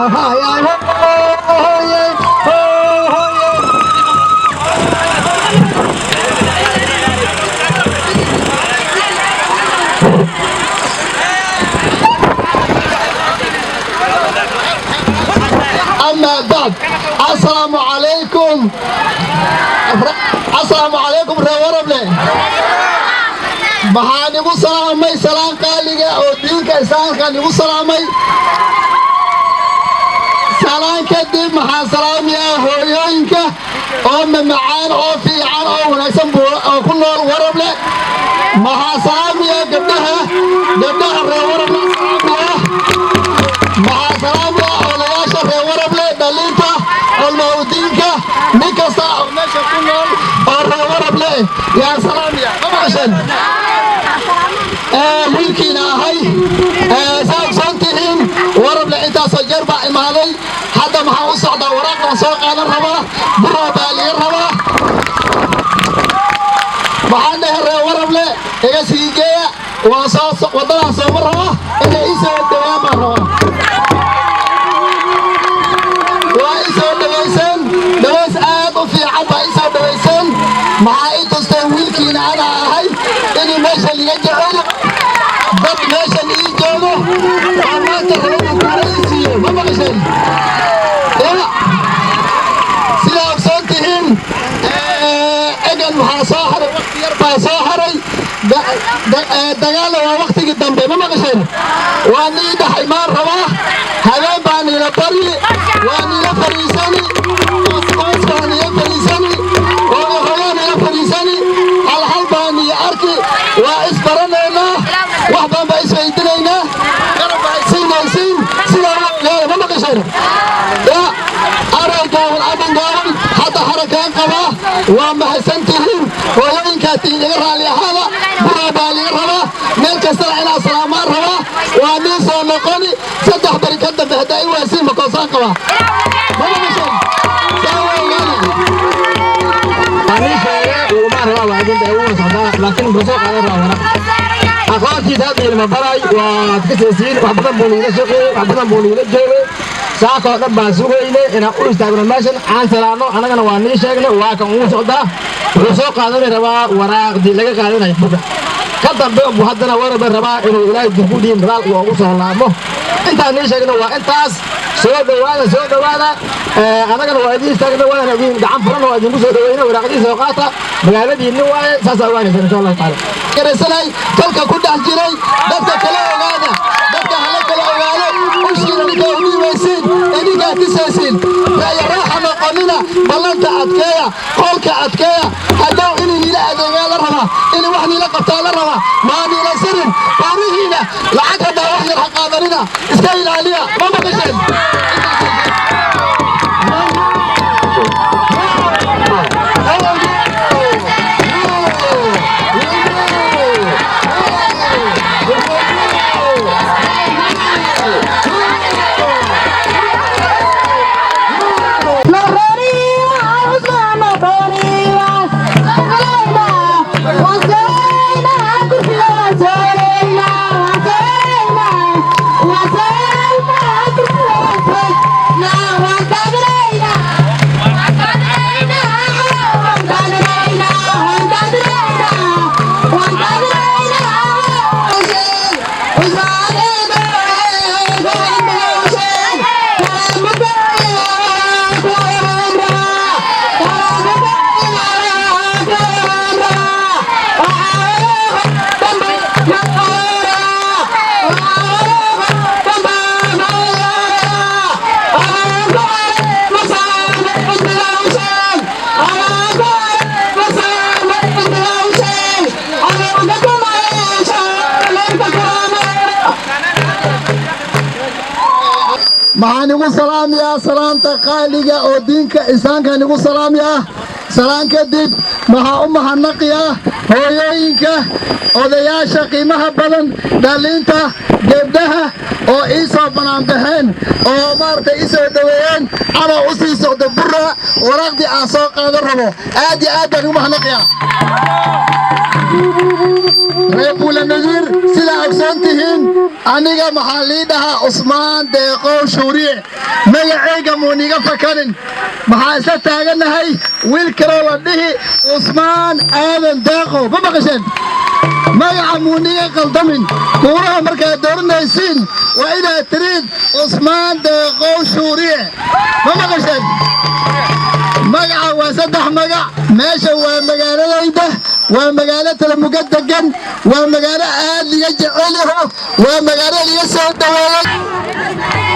Hi, أما بعد السلام عليكم روربلي maxaa nigu salaamay salaan qaaliga oo diinka islaamka nigu salaamay salaan kadib maxaa salaamayaa hooyooyinka oo macaan oo fiican oo wanaagsan oo ku nool Warable maxaa salaamayaa gabdhaha reer Warable maxaa salaamayaa odayaasha reer Warable dhalinta olmawdiinka nin kasta oo meesha ku nool oo reer Warable yaa salaamaya qabashan wiilkiina ahay saabsantihiin Warable intaasoo jeer baa imaaday hadda maxaa u socdaa waraaqdan soo qaadan rabaa buroo baa liga rabaa maxaan dhahay reer Warable iga sii geeya waddadaa sooma raba inay ii soo dhawaan baan rabaa waa ii soo dhawaysan dhaways aad u fiican baa ii soo dhawaysan maxaa ii tusteen wiilkiina ana ahay inuu meesha liga jecel dad meeshan ii joogo waa maanta rabada guuraysiiyo ma maqashay sidaa ogsoon tihiin egan maxaa soo haray waqti yar baa soo haray dagaalna waa waqtigii dambe ma maqasheen waa nii dhex imaan rabaa habeen baa niila bari waa niila fariisani qooskaa niila fariisani hoogaa niila fariisani halhal baa niila arki waa isbaranaynaa wax baan baa isweydinaynaa garab baa isiinaysiin sidaa leeya ma maqasheen aragaawan adangaawan hadda harakaan qabaa waa mahadsantihiin hooyooyinkaatiin laga raali ahaada buraa baa liga rabaa meel kastana inaa salaamaan rabaa waa nin soo noqoni 3 bari ka dambe haddaa i waasiin makoosaan qabaa ma maqasheen saa weygaana aniisheega uguma rabaa waadinta ugu socdaa laakiin busoo qaadan rabaa wara aqoontiisa hadda ilma baray waad ka seesiin wax badan buu niila shaqeeyey wax badan buu niila joogay saakoo dhan baan sugayne inaan u istaagno meeshan aan salaano annagana waa nii sheegnay waa kan ugu socdaa wuxuu soo qaadanay rabaa waraaqdii laga qaadanayo buga ka dambe buu haddana Warable rabaa inuu ilaahay dibudhiin dadaal uu ugu soo laamo intaan nii sheegno waa intaas soo dhawaada annagana waa idiin istaagna waana idiin gacan furan oo idinku soo dhaweyna waraaqdii soo qaata magaaladiinni waaye saasaa ogaanaysa insha Allah taala garaysanay dalka ku dhex jiray dadka kala ogaada dadka hala kala ogaado ushiina ninka u dhiibaysiin idinkaa tisaysiin raaxa noqonina ballanta adkeeya qolka adkeeya haddow inay niila adeegaa la rabaa inay wax niila qabtaa la rabaa maa niila sirin baarihiina lacag haddaa wax yar ha qaadanina iska ilaaliya ma maqasheen maxaan igu salaamayaa salaanta qaaliga oo diinka islaamka igu salaamayaa salaan kadib maxaa u mahadnaqiyaa hooyooyinka odayaasha qiimaha badan dhalinta gabdhaha oo ii soo banaanbaxeen oo maaragtay ii soo dhaweeyeen ama u sii socdo burra waraaqdii aan soo qaadan rabo aad iyo aad baan ugu mahadnaqiyaa reer Buulanadiir sidaa ogsoon tihiin aniga maxaa lii dhahaa Usmaan Deeqow Shuuriye magacayga muuniga fakarin maxaa isla taaganahay wiil kaloo la dhihi Usmaan Aadan Deeqow ma maqasheen magaca muuniga qaldamin kuuraha markaad dooranaysiin waa inaad tiriid cusmaan deeqow shuuriye ma maqasheen magaca waa 3 magac meesha waa magaaladayda waa magaalo talamuga degan waa magaalo aad liga jecel yahay waa magaalo liga soo dhaweeyay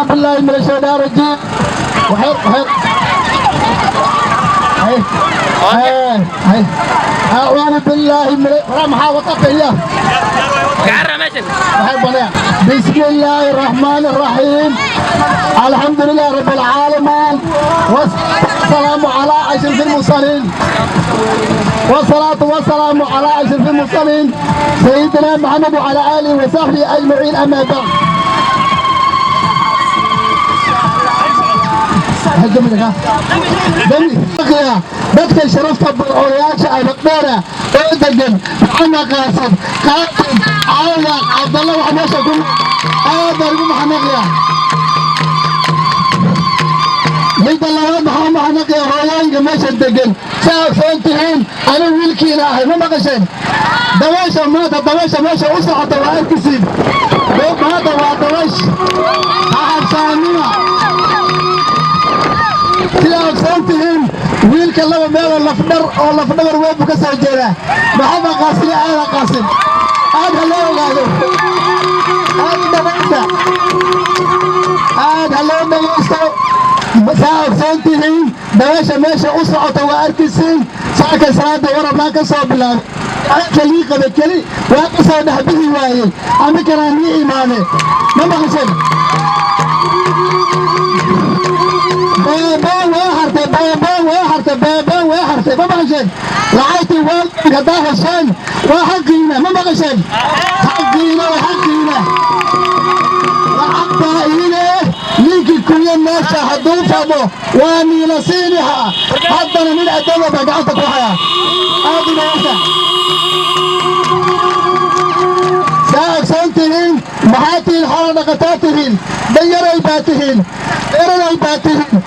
أعوذ بالله من الشيطان الرجيم وحير أعوذ بالله من بسم الله الرحمن الرحيم الحمد لله رب العالمين والسلام على أشرف المرسلين والصلاة والسلام على أشرف المرسلين سيدنا محمد وعلى آله وصحبه أجمعين أما بعد dadka sharafta odayaasha ay dhaqdheera oo degan maxamed qaasim qaatib cawda cabdalla waxa meesha ku aad baan ugu mahadnaqaya midda labaad maxaa mahadnaqaya hooyooyinka meesha degan saa ogsoon tihiin anigu wiilkiina ahay ma maqasheen dabaysha meesha u socota waa arkisiin maanta waa dabaysh ha habsaanina sidaa ogsoon tihiin wiilka laba meel oo lafdhabar weynbu ka soo jeedaa maxamed qaasim aada qaasim aad ha loo ogaado aad dhagaysta aad ha loo dhagaysto saa ogsoon tihiin dabaysha meesha u socota waa arkisiin saaka salaada warabnaa ka soo bilaabay kelii qaba keli waa ka soo dhexbihi waayey amikanaa nii imaane ma maqashan beebeen way hartay ma maqasheen lacagtii waalidka haddaa hesheen waa xaqiina ma maqasheen xaqiina lacagtaa iine ninkii kuya meesha hadduu fadho waa niila siiniha haddana nin adooma baa gacanta ku haya aadi meesha saa ogsoon tihiin maxaa tihiin xoolo dhaqataa tihiin danyaray baa tihiin eranay baa tihiin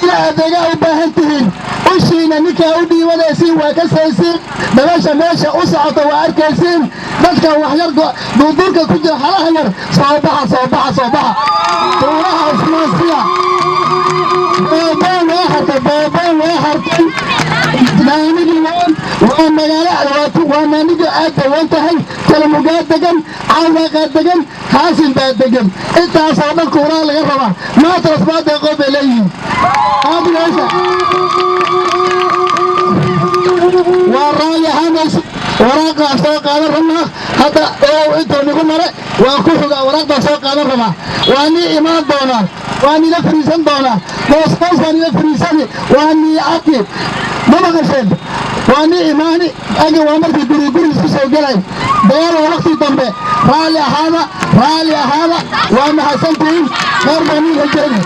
ina adeegaa u baahan tihiin ushiina ninkaa u dhiibanaysiin waa ka saysiin dabaysha meesha u socota waa arkaysiin dadka waxyar duurduurka ku jira halaha yar soo baxa tuulaha usmaansiya beebeen way hartay naanigi weyn waa magaalo waa naanigi aad dawan tahay kalamugaa degan cawdaaqaa degan haasin baa degan intaasoo dhan kuuraa laga rabaa maantras baa deeqoo bay leeyihiin aadigeesha waa raalli ahaanaysa waraaqaa soo qaadan rabnaa hadda oo intuu nigu mare waa ku xugaa waraaqdaa soo qaadan rabaa waa nii imaan doonaa waa niila fariisan doonaa boosboos waa niila fariisani waa nii caqi ma maqasheen waa nii imaani agi waa markii guri isku soo gelay dagaal waa waqti dambe raalli ahaada waa mahadsantihiin reer baa nii la jeega